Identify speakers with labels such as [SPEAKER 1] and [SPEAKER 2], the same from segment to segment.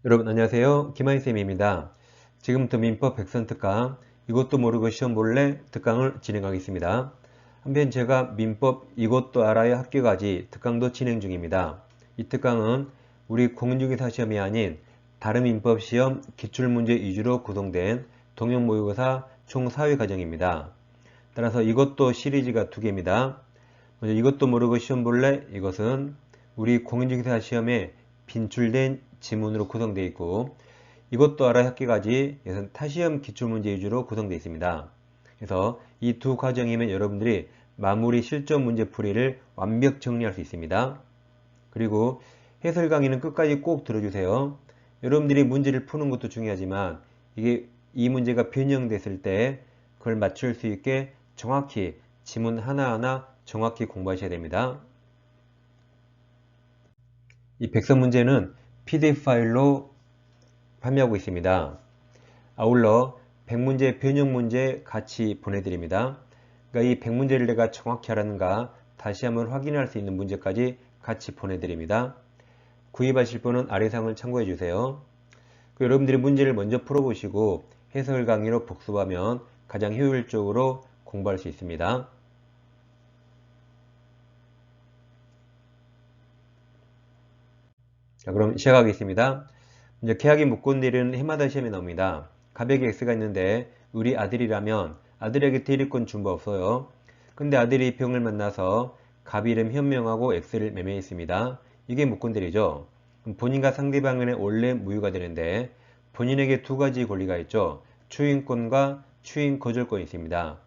[SPEAKER 1] 여러분 안녕하세요. 김하인쌤입니다. 지금부터 민법 백선 특강 이것도 모르고 시험 볼래 특강을 진행하겠습니다. 한편 제가 민법 이것도 알아야 합격하지 특강도 진행 중입니다. 이 특강은 우리 공인중개사 시험이 아닌 다른 민법 시험 기출문제 위주로 구성된 동형 모의고사 총 4회 과정입니다. 따라서 이것도 시리즈가 2개입니다. 먼저 이것도 모르고 시험 볼래? 이것은 우리 공인중개사 시험에 빈출된 지문으로 구성되어 있고, 이것도 알아야 합격하지 이것은 타시험 기출문제 위주로 구성되어 있습니다. 그래서 이 두 과정이면 여러분들이 마무리 실전 문제 풀이를 완벽 정리할 수 있습니다. 그리고 해설 강의는 끝까지 꼭 들어주세요. 여러분들이 문제를 푸는 것도 중요하지만 이 문제가 변형됐을 때 그걸 맞출 수 있게 정확히 지문 하나하나 정확히 공부하셔야 됩니다. 이 백선 문제는 PDF 파일로 판매하고 있습니다. 아울러 100문제 변형 문제 같이 보내드립니다. 그러니까 이 100문제를 내가 정확히 알았는가 다시 한번 확인할 수 있는 문제까지 같이 보내드립니다. 구입하실 분은 아래상을 참고해 주세요. 여러분들이 문제를 먼저 풀어보시고 해설 강의로 복습하면 가장 효율적으로 공부할 수 있습니다. 자, 그럼 시작하겠습니다. 이제 계약이 묻고 내리는 해마다 시험에 나옵니다. 가백이 X가 있는데 우리 아들이라면 아들에게 대리권 준 바 없어요. 근데 아들이 병을 만나서 갑 이름 현명하고 X를 매매했습니다. 이게 묻건들이죠. 본인과 상대방 간에 원래 무효가 되는데 본인에게 두 가지 권리가 있죠. 추인권과 추인 거절권이 있습니다.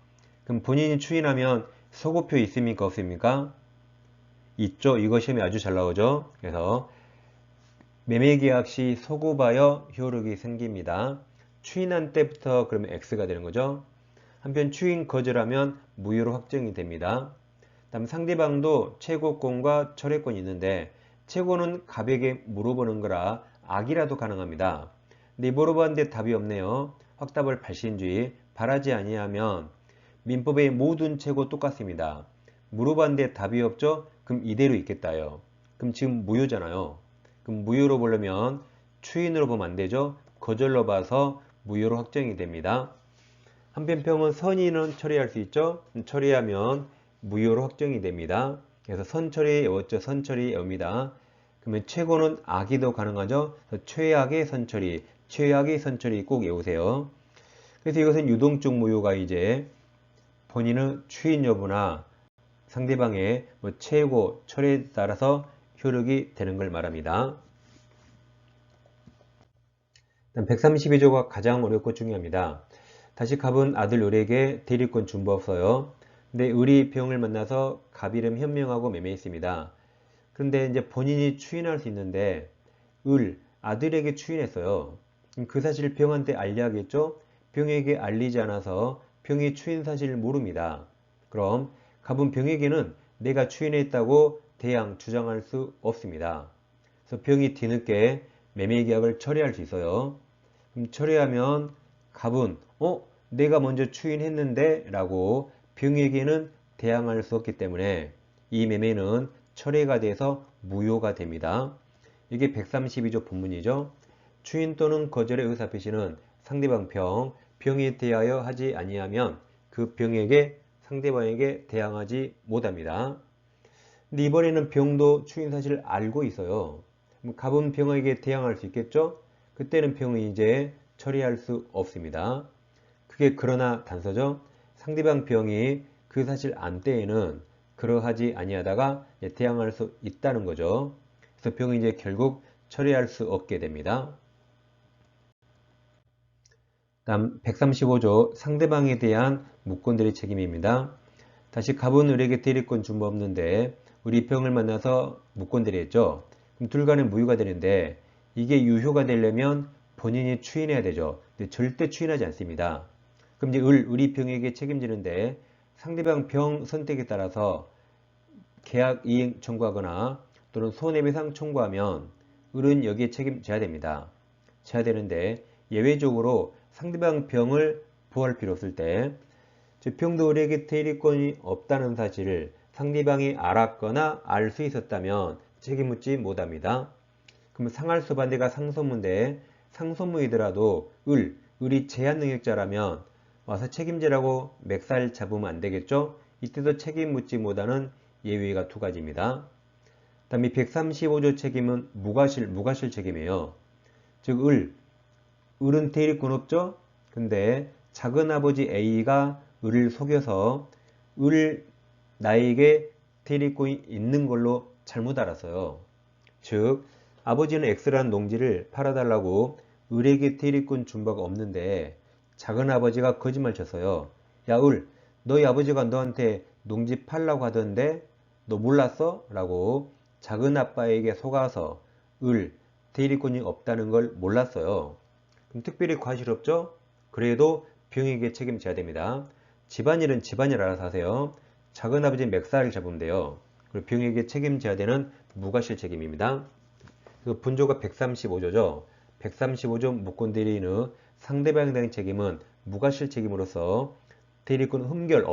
[SPEAKER 1] 그럼 본인이 추인하면 소고표 있습니까 없습니까? 있죠. 이거 시험에 아주 잘 나오죠. 그래서 매매계약 시 소급하여 효력이 생깁니다. 추인한 때부터 그러면 X가 되는 거죠. 한편 추인 거절하면 무효로 확정이 됩니다. 다음 상대방도 최고권과 철회권이 있는데 최고는 갑에게 물어보는 거라 악이라도 가능합니다. 근데 물어봤는데 답이 없네요. 확답을 발신주의 바라지 아니하면 민법의 모든 최고 똑같습니다. 물어봤는데 답이 없죠? 그럼 이대로 있겠다요. 그럼 지금 무효잖아요. 그럼 무효로 보려면 추인으로 보면 안 되죠? 거절로 봐서 무효로 확정이 됩니다. 한편 평은 선인은 처리할 수 있죠? 처리하면 무효로 확정이 됩니다. 그래서 선처리의 어죠? 선처리의 어입니다. 그러면 최고는 악이도 가능하죠? 최악의 선처리, 최악의 선처리 꼭 외우세요. 그래서 이것은 유동적 무효가 이제 본인의 추인 여부나 상대방의 최고, 철회에 따라서 효력이 되는 걸 말합니다. 132조가 가장 어렵고 중요합니다. 다시 갑은 아들 을에게 대리권 준 바 없어요. 근데 을이 병을 만나서 갑 이름 현명하고 매매했습니다. 그런데 이제 본인이 추인할 수 있는데 아들에게 추인했어요. 그 사실을 병한테 알려야겠죠? 병에게 알리지 않아서 병이 추인 사실을 모릅니다. 그럼 갑은 병에게는 내가 추인했다고 대양 주장할 수 없습니다. 그래서 병이 뒤늦게 매매계약을 처리할 수 있어요. 그럼 처리하면 갑은 내가 먼저 추인했는데 라고 병에게는 대항할 수 없기 때문에 이 매매는 철회가 돼서 무효가 됩니다. 이게 132조 본문이죠. 추인 또는 거절의 의사표시는 상대방 병에 대하여 하지 아니하면 그 병에게 상대방에게 대항하지 못합니다. 근데 이번에는 병도 추인 사실을 알고 있어요. 그럼 갑은 병에게 대항할 수 있겠죠? 그때는 병이 이제 처리할 수 없습니다. 그게 그러나 단서죠. 상대방 병이 그 사실 안 때에는 그러하지 아니하다가 대항할 수 있다는 거죠. 그래서 병이 이제 결국 처리할 수 없게 됩니다. 다음 135조 상대방에 대한 무권들의 책임입니다. 다시 갑은 을에게 대리권 준 바 없는데 우리 병을 만나서 무권들이 했죠. 그럼 둘 간에 무효가 되는데 이게 유효가 되려면 본인이 추인해야 되죠. 근데 절대 추인하지 않습니다. 그럼 이제 을이 병에게 책임지는데 상대방 병 선택에 따라서 계약 이행 청구하거나 또는 손해배상 청구하면 을은 여기에 책임져야 됩니다. 져야 되는데 예외적으로 상대방 병을 보호할 필요 없을 때 병도 을에게 대리권이 없다는 사실을 상대방이 알았거나 알 수 있었다면 책임 묻지 못합니다. 그럼 상할수 반대가 상소문데 상소문이더라도 을이 제한 능력자라면 와서 책임지라고 맥살 잡으면 안 되겠죠? 이때도 책임 묻지 못하는 예외가 두 가지입니다. 다음에 135조 책임은 무과실 책임이에요. 즉 을은 대리권 없죠? 근데 작은아버지 A가 을을 속여서 을 나에게 대리권이 있는 걸로 잘못 알았어요. 즉 아버지는 X라는 농지를 팔아달라고 을에게 대리권 준 바가 없는데 작은아버지가 거짓말 쳤어요. 야 너희 아버지가 너한테 농지 팔라고 하던데 너 몰랐어? 라고 작은아빠에게 속아서 대리권이 없다는 걸 몰랐어요. 그럼 특별히 과실 없죠? 그래도 병에게 책임져야 됩니다. 집안일은 집안일 알아서 하세요. 작은아버지 맥살을 잡으면 돼요. 그리고 병에게 책임져야 되는 무과실 책임입니다. 그 분조가 135조죠. 135조 무권대리인의 상대방에 대한 책임은 무과실 책임으로서 대리권 흠결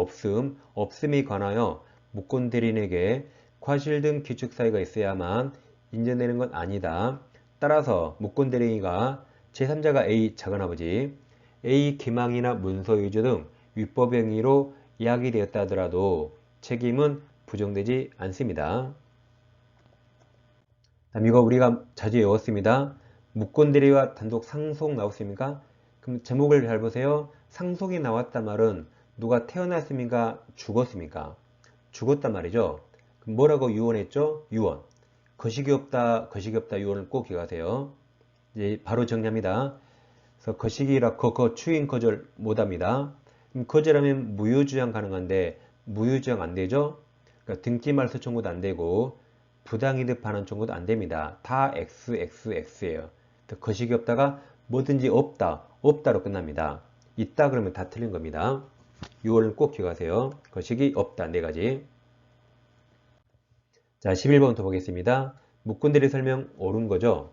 [SPEAKER 1] 없음에 관하여 무권대리인에게 과실 등 규칙사유가 있어야만 인정되는 건 아니다. 따라서 무권대리인과 제3자가 A 작은아버지, A 기망이나 문서유조 등 위법 행위로 이야기되었다 하더라도 책임은 부정되지 않습니다. 다음 이거 우리가 자주 외웠습니다. 무권대리와 단독 상속 나왔습니까? 그럼 제목을 잘 보세요. 상속이 나왔단 말은 누가 태어났습니까? 죽었습니까? 죽었단 말이죠. 그럼 뭐라고 유언했죠? 유언. 거식이 없다 유언을 꼭 기억하세요. 이제 바로 정리합니다. 그래서 거식이라 추인 거절 못합니다. 그럼 거절하면 무효주장 가능한데 무효주장 안 되죠? 그러니까 등기 말소 청구도 안 되고 부당이득 반환 청구도 안 됩니다. 다 XXX예요. 거식이 없다가 뭐든지 없다로 끝납니다. 있다 그러면 다 틀린 겁니다. 유언을 꼭 기억하세요. 거식이 없다 네 가지. 자 11번부터 보겠습니다. 무권대리 설명 옳은 거죠.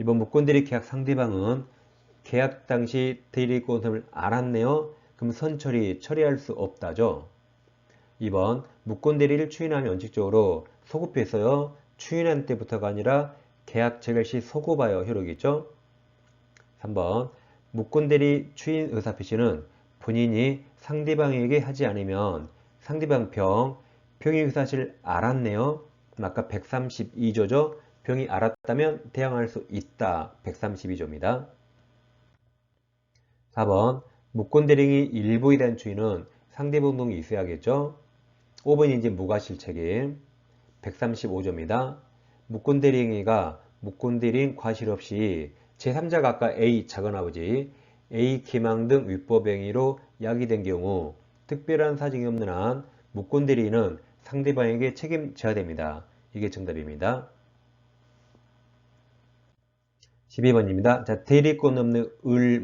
[SPEAKER 1] 1번 무권대리 계약 상대방은 계약 당시 대리권을 알았네요. 그럼 처리할 수 없다죠. 2번 무권대리를 추인하면 원칙적으로 소급했어요. 추인한 때부터가 아니라 계약 체결 시 소급하여 효력이 있죠. 3번 무권대리 추인 의사표시는 본인이 상대방에게 하지 않으면 상대방 병이 그 사실 알았네요. 아까 132조죠. 병이 알았다면 대항할 수 있다. 132조입니다. 4번 무권대리인이 일부에 대한 추인은 상대방동이 있어야겠죠. 5번이 이제 무과실 책임 135조입니다. 무권대리인이가 무권대리인 과실 없이 제3자가 아까 A 작은아버지, A 기망 등 위법행위로 야기된 경우 특별한 사정이 없는 한 무권대리인은 상대방에게 책임져야 됩니다. 이게 정답입니다. 12번입니다. 자, 대리권 없는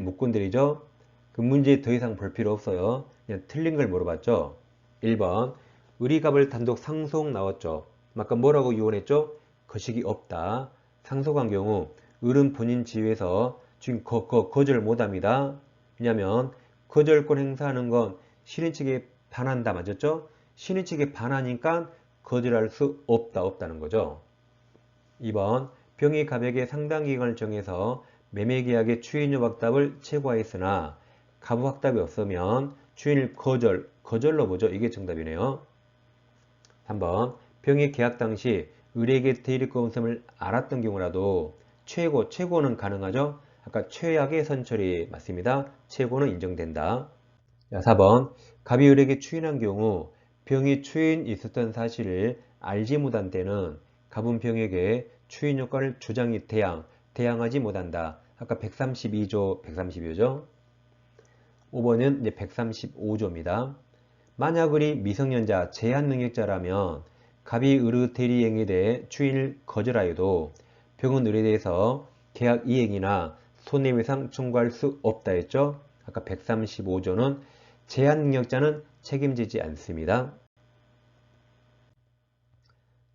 [SPEAKER 1] 무권대리죠. 그 문제 더 이상 볼 필요 없어요. 그냥 틀린 걸 물어봤죠. 1번 의리값을 단독 상속 나왔죠. 아까 뭐라고 유언했죠? 거식이 없다. 상속한 경우 을은 본인 지위에서 지금 거절 못합니다. 왜냐하면 거절권 행사하는 건 신의 측에 반한다 맞았죠? 신의 측에 반하니까 거절할 수 없다는 거죠. 2번 병이 갑에게 상당 기간을 정해서 매매계약의 추인료 확답을 최고화했으나 가부 확답이 없으면 추인을 거절로 보죠. 이게 정답이네요. 3번 병이 계약 당시 을에게 대리권 없음을 알았던 경우라도 최고는 가능하죠. 아까 최악의 선처리 맞습니다. 최고는 인정된다. 4번 갑이 을에게 추인한 경우 병이 추인 있었던 사실을 알지 못한 때는 갑은 병에게 추인 효과를 주장이 대항하지 못한다. 아까 132조죠. 5번은 이제 135조입니다. 만약 을이 미성년자 제한 능력자라면 갑이 을의 대리행위에 대해 추인을 거절하여도 병은 을에 대해서 계약 이행이나 손해배상 청구할 수 없다 했죠. 아까 135조는 제한 능력자는 책임지지 않습니다.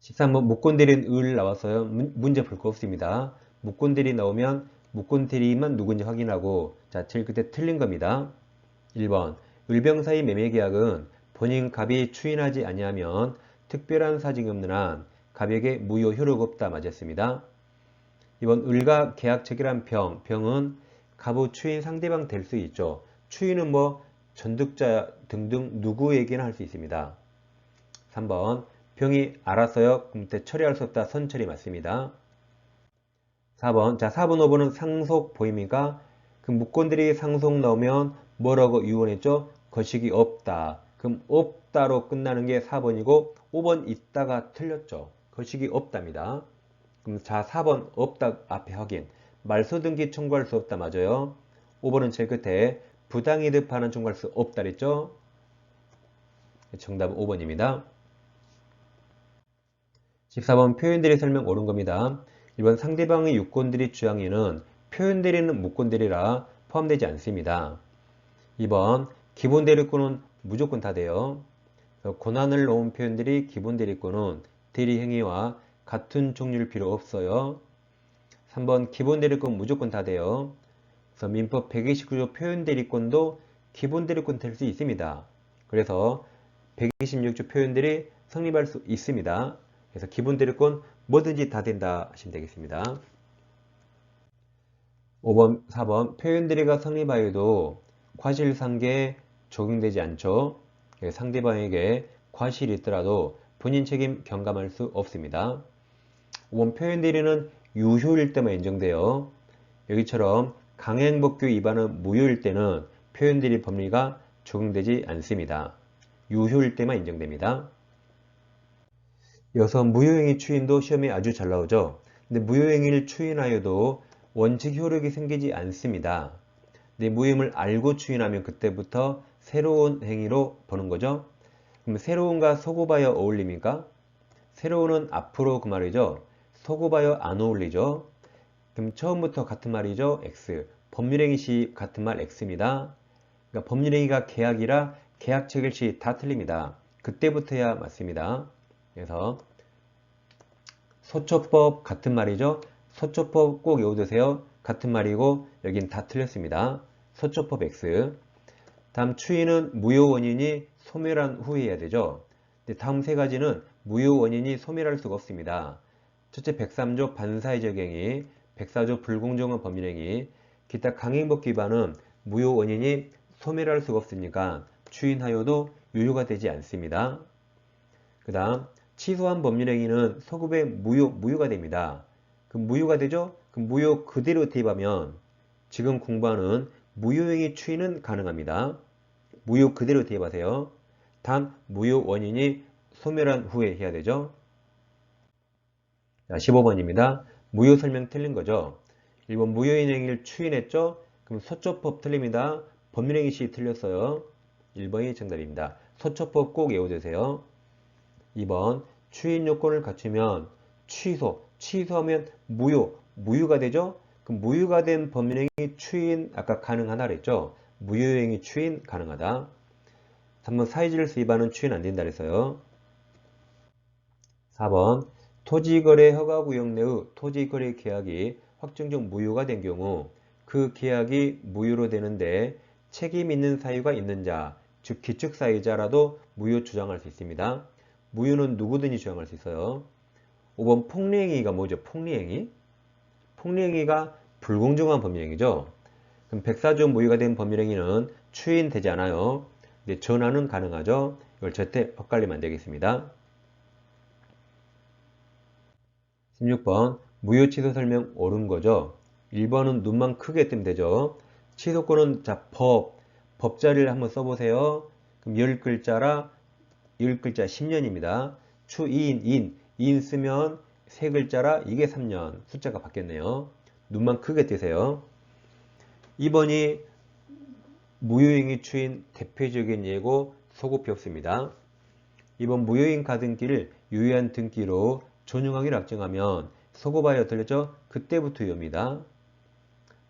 [SPEAKER 1] 13번 무권대리인 을 나왔어요. 문제 볼 거 없습니다. 무권대리 나오면 무권대리인만 누군지 확인하고 자, 그때 틀린 겁니다. 1번 을병사의 매매계약은 본인 갑이 추인하지 아니하면 특별한 사정이 없는 한 갑에게 무효 효력 없다 맞았습니다. 이번 을과 계약체결한 병은 가부 추인 상대방 될 수 있죠. 추인은 뭐 전득자 등등 누구에게나 할 수 있습니다. 3번 병이 알았어요. 그때 처리할 수 없다. 선처리 맞습니다. 4번. 자, 4번, 5번은 상속 보입니까? 그 무권들이 상속 나오면 뭐라고 유언했죠? 거식이 없다. 그럼 없다로 끝나는 게 4번이고 5번 있다가 틀렸죠. 거식이 없답니다. 그럼 자, 4번 없다 앞에 확인. 말소 등기 청구할 수 없다 맞아요. 5번은 제일 끝에 부당이득 반환 청구할 수 없다 그랬죠? 정답은 5번입니다. 14번 표현대리 설명 옳은 겁니다. 1번 상대방의 유권대리 주장에는 표현대리는 무권대리라 포함되지 않습니다. 2번 기본대리권은 무조건 다 돼요. 권한을 놓은 표현들이 기본대리권은 대리행위와 같은 종류일 필요 없어요. 3번 기본대리권 무조건 다 돼요. 그래서 민법 129조 표현대리권도 기본대리권 될 수 있습니다. 그래서 126조 표현들이 성립할 수 있습니다. 그래서 기본대리권 뭐든지 다 된다 하시면 되겠습니다. 5번, 4번 표현대리가 성립하여도 과실상계에 적용되지 않죠. 상대방에게 과실이 있더라도 본인 책임 경감할 수 없습니다. 5번 표현대리는 유효일 때만 인정돼요. 여기처럼 강행법규 위반은 무효일 때는 표현대리 법리가 적용되지 않습니다. 유효일 때만 인정됩니다. 이어서 무효행위 추인도 시험에 아주 잘 나오죠. 근데 무효행위를 추인하여도 원칙 효력이 생기지 않습니다. 근데 무효임을 알고 추인하면 그때부터 새로운 행위로 보는 거죠. 그럼 새로운과 소고바여 어울립니까? 새로운은 앞으로 그 말이죠. 소고바여 안 어울리죠. 그럼 처음부터 같은 말이죠. X. 법률행위 시 같은 말 X입니다. 그러니까 법률행위가 계약이라 계약 체결 시 다 틀립니다. 그때부터야 맞습니다. 그래서 소초법 같은 말이죠. 소초법 꼭 외워두세요. 같은 말이고 여긴 다 틀렸습니다. 소초법 X. 다음 추인은 무효 원인이 소멸한 후에 해야 되죠. 다음 세 가지는 무효 원인이 소멸할 수가 없습니다. 첫째 103조 반사회적 행위, 104조 불공정한 법률행위, 기타 강행법 위반은 무효 원인이 소멸할 수가 없으니까 추인하여도 유효가 되지 않습니다. 그 다음 취소한 법률행위는 소급의 무효가 됩니다. 그럼 무효가 되죠? 그럼 무효 그대로 대입하면 지금 공부하는 무효행위 추인은 가능합니다. 무효 그대로 대입하세요. 단 무효 원인이 소멸한 후에 해야 되죠. 자, 15번입니다. 무효 설명 틀린 거죠. 1번 무효인 행위를 추인했죠. 그럼 소초법 틀립니다. 법률행위 시 틀렸어요. 1번이 정답입니다. 소초법 꼭 외워두세요. 2번 추인 요건을 갖추면 취소하면 무효가 되죠. 그럼 무효가 된 법률행위 추인 아까 가능하다 그랬죠. 무효행위 추인 가능하다. 3번 사회질서 위반은 추인 안 된다 그랬어요. 4번 토지거래 허가구역 내의 토지거래 계약이 확정적 무효가 된 경우 그 계약이 무효로 되는데 책임 있는 사유가 있는 자, 즉 기축사유자라도 무효 주장할 수 있습니다. 무효는 누구든지 주장할 수 있어요. 5번 폭리행위가 뭐죠? 폭리행위? 폭리행위가 불공정한 법률행위죠. 그럼 104조 무효가 된 법률행위는 추인되지 않아요. 근데 전환은 가능하죠. 이걸 절대 헛갈리면 안 되겠습니다. 16번 무효 취소 설명 옳은 거죠. 1번은 눈만 크게 뜨면 되죠. 취소권은 자 법자리를 한번 써보세요. 그럼 10글자라 10글자 10년입니다. 인 쓰면 3글자라 이게 3년 숫자가 바뀌었네요. 눈만 크게 뜨세요. 2번이 무효행위 추인 대표적인 예고 소급표였습니다. 2번 무효인 가등기를 유효한 등기로 전용하기로 확정하면 소급하여 들렸죠? 그때부터 유효입니다.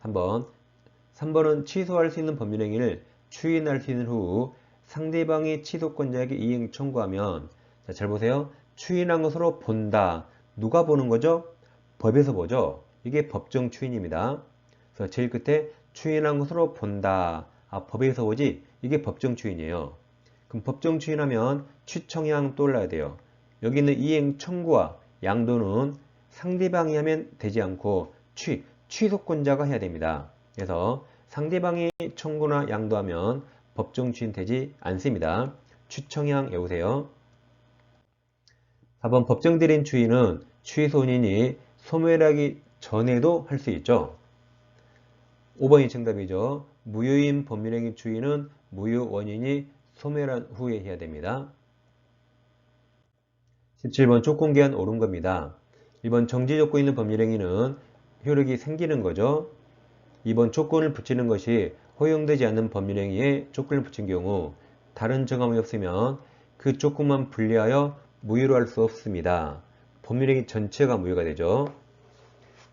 [SPEAKER 1] 3번은 취소할 수 있는 법률행위를 추인할 수 있는 후 상대방이 취소권자에게 이행 청구하면 자, 잘 보세요. 추인한 것으로 본다. 누가 보는 거죠? 법에서 보죠. 이게 법정 추인입니다. 그래서 제일 끝에 추인한 것으로 본다. 법에서 보지? 이게 법정 추인이에요. 그럼 법정 추인하면 취청양 떠올라야 돼요. 여기 있는 이행 청구와 양도는 상대방이 하면 되지 않고 취소권자가 해야 됩니다. 그래서 상대방이 청구나 양도하면 법정 추인되지 않습니다. 추청양 외우세요. 4번 법정 대리인 추인은 취소인이 소멸하기 전에도 할 수 있죠. 5번이 정답이죠. 무효인 법률행위 추인은 무효 원인이 소멸한 후에 해야 됩니다. 17번 조건기한 옳은 겁니다. 1번 정지 조건 있는 법률행위는 효력이 생기는 거죠. 2번 조건을 붙이는 것이 허용되지 않는 법률행위에 조건을 붙인 경우 다른 정함이 없으면 그 조건만 분리하여 무효로 할 수 없습니다. 법률행위 전체가 무효가 되죠.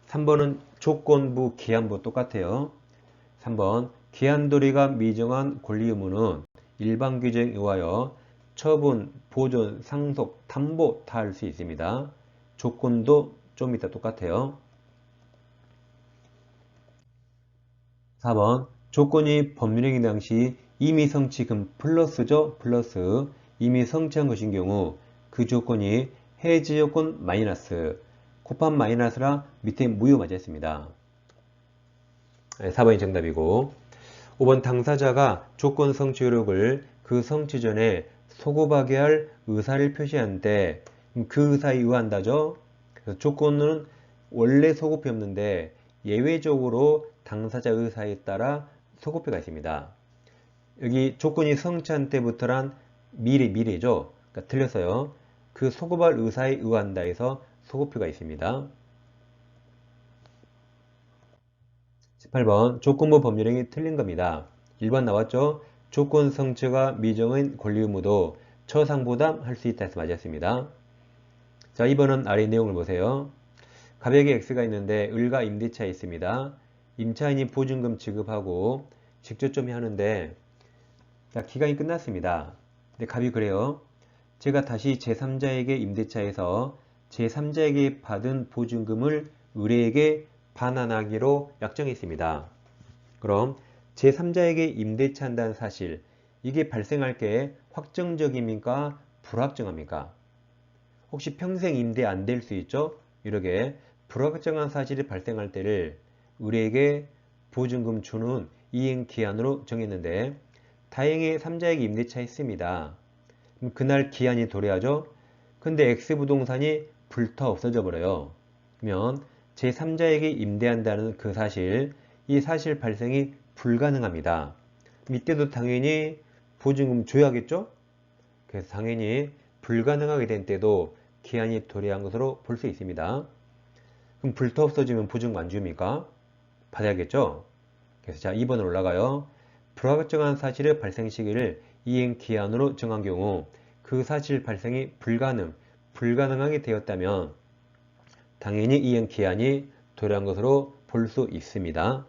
[SPEAKER 1] 3번은 조건부, 기한부 똑같아요. 3번 기한도리가 미정한 권리 의무는 일반 규정에 의하여 처분, 보존, 상속, 담보 다 할 수 있습니다. 조건도 좀 이따 똑같아요. 4번 조건이 법률행위 당시 이미 성취금 플러스죠. 플러스 이미 성취한 것인 경우 그 조건이 해지 조건 마이너스 곱한 마이너스라 밑에 무효 맞았습니다. 4번이 정답이고 5번 당사자가 조건 성취 효력을 그 성취 전에 소급하게 할 의사를 표시한 때 그 의사에 의한다죠. 그래서 조건은 원래 소급이 없는데 예외적으로 당사자 의사에 따라 소급표가 있습니다. 여기 조건이 성취한 때부터란 미래죠. 그러니까 틀렸어요. 그 소급할 의사에 의한다 해서 소급표가 있습니다. 18번 조건부 법률행위 틀린 겁니다. 1번 나왔죠? 조건 성취가 미정인 권리 의무도 처상보담 할 수 있다 해서 맞았습니다. 자, 2번은 아래 내용을 보세요. 가백에 X가 있는데 을과 임대차에 있습니다. 임차인이 보증금 지급하고 직조점이 하는데 자, 기간이 끝났습니다. 근데 갑이 그래요. 제가 다시 제3자에게 임대차에서 제3자에게 받은 보증금을 을에게 반환하기로 약정했습니다. 그럼 제3자에게 임대차한다는 사실 이게 발생할 게 확정적입니까? 불확정합니까? 혹시 평생 임대 안 될 수 있죠? 이렇게 불확정한 사실이 발생할 때를 을에게 보증금 주는 이행기한으로 정했는데 다행히 3자에게 임대차 했습니다. 그럼 그날 기한이 도래하죠? 근데 X부동산이 불타 없어져 버려요. 그러면 제3자에게 임대한다는 그 사실, 이 사실 발생이 불가능합니다. 이때도 당연히 보증금 줘야겠죠? 그래서 당연히 불가능하게 된 때도 기한이 도래한 것으로 볼 수 있습니다. 그럼 불타 없어지면 보증금 안 줍니까? 받아야겠죠? 그래서 자 2번으로 올라가요. 불확정한 사실의 발생 시기를 이행기한으로 정한 경우 그 사실 발생이 불가능하게 되었다면 당연히 이행기한이 도래한 것으로 볼 수 있습니다.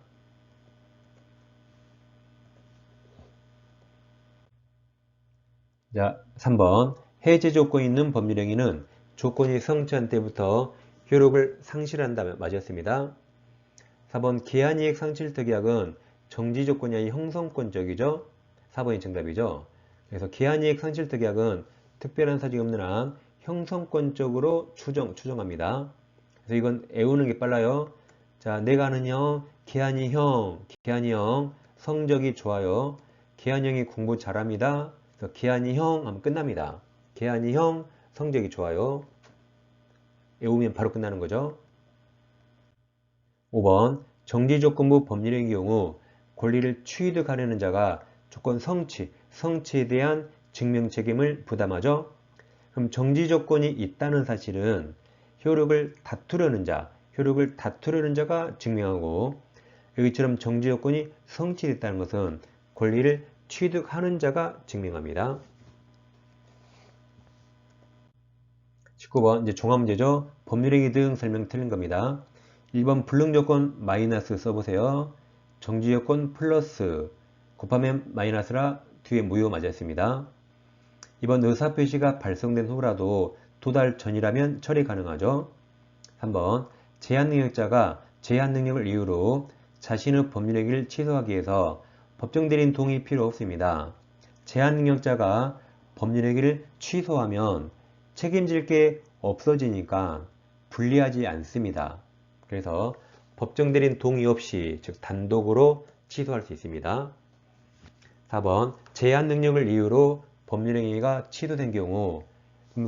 [SPEAKER 1] 자, 3번 해제 조건이 있는 법률행위는 조건이 성취한 때부터 효력을 상실한다면 맞았습니다. 4번 기한이익 상실특약은 정지 조건이 아닌 형성권적이죠. 4번이 정답이죠. 그래서 기한이익 상실특약은 특별한 사정이 없는 한 형성권적으로 추정합니다. 그래서 이건 외우는 게 빨라요. 자, 내가 아는 형, 기한이 형, 성적이 좋아요. 기한이 형이 공부 잘합니다. 그래서 기한이 형 하면 끝납니다. 기한이 형, 성적이 좋아요. 외우면 바로 끝나는 거죠. 5번 정지조건부 법률행위 경우 권리를 취득하려는 자가 조건 성취에 대한 증명책임을 부담하죠. 그럼 정지조건이 있다는 사실은 효력을 다투려는 자가 증명하고 여기처럼 정지조건이 성취됐다는 것은 권리를 취득하는 자가 증명합니다. 19번 이제 종합문제죠. 법률행위 등 설명 틀린 겁니다. 1번 불능조건 마이너스 써보세요. 정지조건 플러스 곱하면 마이너스라 뒤에 무효 맞았습니다. 2번 의사표시가 발송된 후라도 도달 전이라면 처리 가능하죠. 3번 제한능력자가 제한능력을 이유로 자신의 법률행위를 취소하기 위해서 법정대리인 동의 필요 없습니다. 제한능력자가 법률행위를 취소하면 책임질 게 없어지니까 불리하지 않습니다. 그래서 법정 대리인 동의 없이 즉 단독으로 취소할 수 있습니다. 4번 제한 능력을 이유로 법률행위가 취소된 경우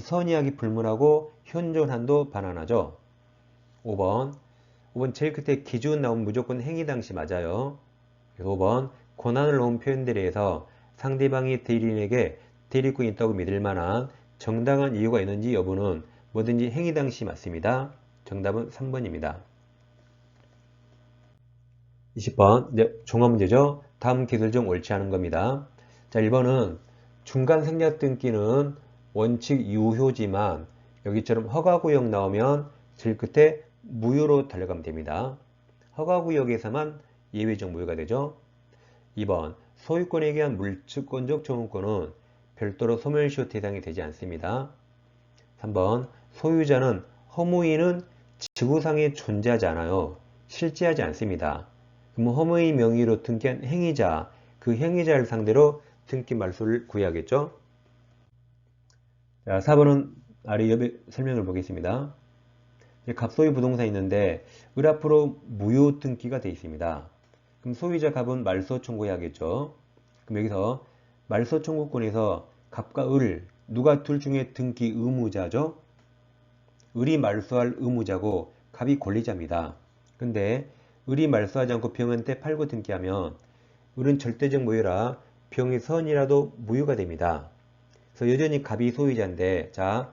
[SPEAKER 1] 선의하기 불문하고 현존한도 반환하죠. 5번 제일 끝에 기준 나온 무조건 행위 당시 맞아요. 5번 권한을 놓은 표현들에 의해서 상대방이 대리인에게 대리권이 있다고 믿을 만한 정당한 이유가 있는지 여부는 뭐든지 행위 당시 맞습니다. 정답은 3번입니다. 20번 종합문제죠. 다음 기술 중 옳지 않은 겁니다. 자, 1번은 중간 생략 등기는 원칙 유효지만 여기처럼 허가구역 나오면 제일 끝에 무효로 달려가면 됩니다. 허가구역에서만 예외적 무효가 되죠. 2번 소유권에 의한 물주권적 청구권은 별도로 소멸시효 대상이 되지 않습니다. 3번 소유자는 허무인은 지구상에 존재하지 않아요. 실제하지 않습니다. 그럼 허무인 명의로 등기한 행위자, 그 행위자를 상대로 등기 말소를 구해야겠죠. 자, 4번은 아래 옆에 설명을 보겠습니다. 갑소유 부동산이 있는데 을 앞으로 무효 등기가 되어 있습니다. 그럼 소유자 갑은 말소 청구해야겠죠. 그럼 여기서 말소 청구권에서 갑과 을 누가 둘 중에 등기 의무자죠? 을이 말소할 의무자고 갑이 권리자입니다. 근데 을이 말소하지 않고 병한테 팔고 등기하면 을은 절대적 무효라 병의 선이라도 무효가 됩니다. 그래서 여전히 갑이 소유자인데 자,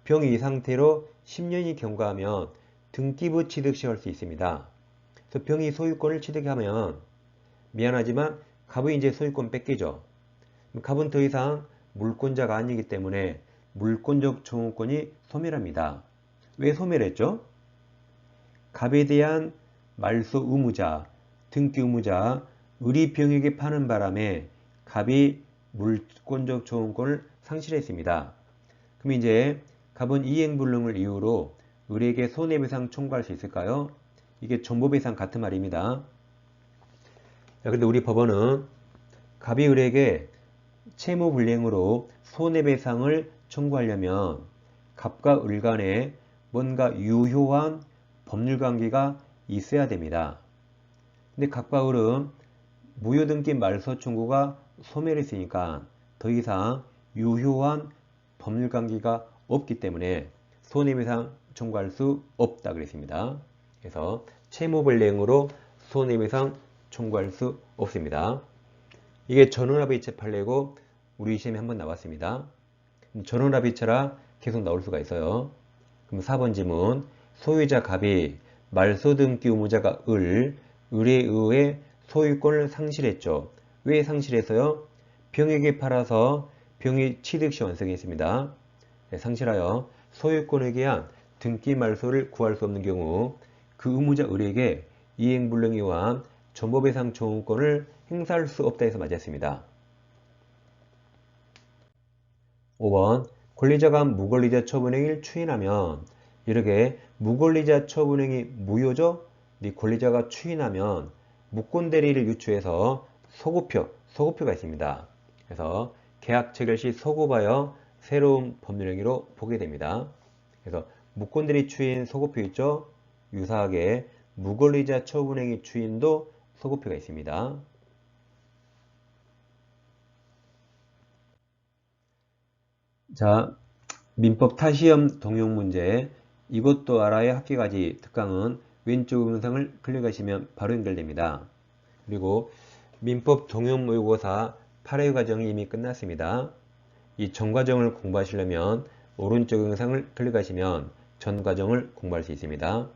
[SPEAKER 1] 병이 이 상태로 10년이 경과하면 등기부 취득 시할 수 있습니다. 그래서 병이 소유권을 취득하면 미안하지만 갑의 이제 소유권 뺏기죠. 갑은 더 이상 물권자가 아니기 때문에 물권적 청구권이 소멸합니다. 왜 소멸했죠? 갑에 대한 말소 의무자, 등기 의무자, 을이 병에게 파는 바람에 갑이 물권적 청구권을 상실했습니다. 그럼 이제 갑은 이행불능을 이유로 을에게 손해배상 청구할 수 있을까요? 이게 존보배상 같은 말입니다. 자, 근데 우리 법원은 갑이 을에게 채무불이행으로 손해배상을 청구하려면 갑과 을 간에 뭔가 유효한 법률관계가 있어야 됩니다. 근데 갑과 을은 무효등기 말소 청구가 소멸했으니까 더 이상 유효한 법률관계가 없기 때문에 손해배상 청구할 수 없다 그랬습니다. 그래서 채무불이행으로 손해배상 청구할 수 없습니다. 이게 전원합의체 판례고 우리 시험에 한번 나왔습니다. 전원합의체라 계속 나올 수가 있어요. 그럼 4번 지문 소유자 갑이 말소등기 의무자가 을에 의해 소유권을 상실했죠. 왜 상실했어요? 병에게 팔아서 병이 취득시 완성했습니다. 네, 상실하여 소유권에 의한 등기 말소를 구할 수 없는 경우 그 의무자 을에게 이행불능에 의한 존보배상 청구권을 행사할 수 없다 해서 맞았습니다. 5번 권리자가 무권리자 처분행위를 추인하면 이렇게 무권리자 처분행위 무효죠? 네 권리자가 추인하면 무권대리를 유추해서 소급표가 있습니다. 그래서 계약 체결 시 소급하여 새로운 법률행위로 보게 됩니다. 그래서 무권대리 추인 소급표 있죠? 유사하게 무권리자 처분행위 추인도 소급표가 있습니다. 자, 민법 타시험 동용 문제 이것도 알아야 합격하지 특강은 왼쪽 영상을 클릭하시면 바로 연결됩니다. 그리고 민법 동용 모의고사 8회 과정이 이미 끝났습니다. 이 전 과정을 공부하시려면 오른쪽 영상을 클릭하시면 전 과정을 공부할 수 있습니다.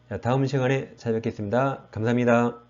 [SPEAKER 1] 자, 다음 시간에 찾아뵙겠습니다. 감사합니다.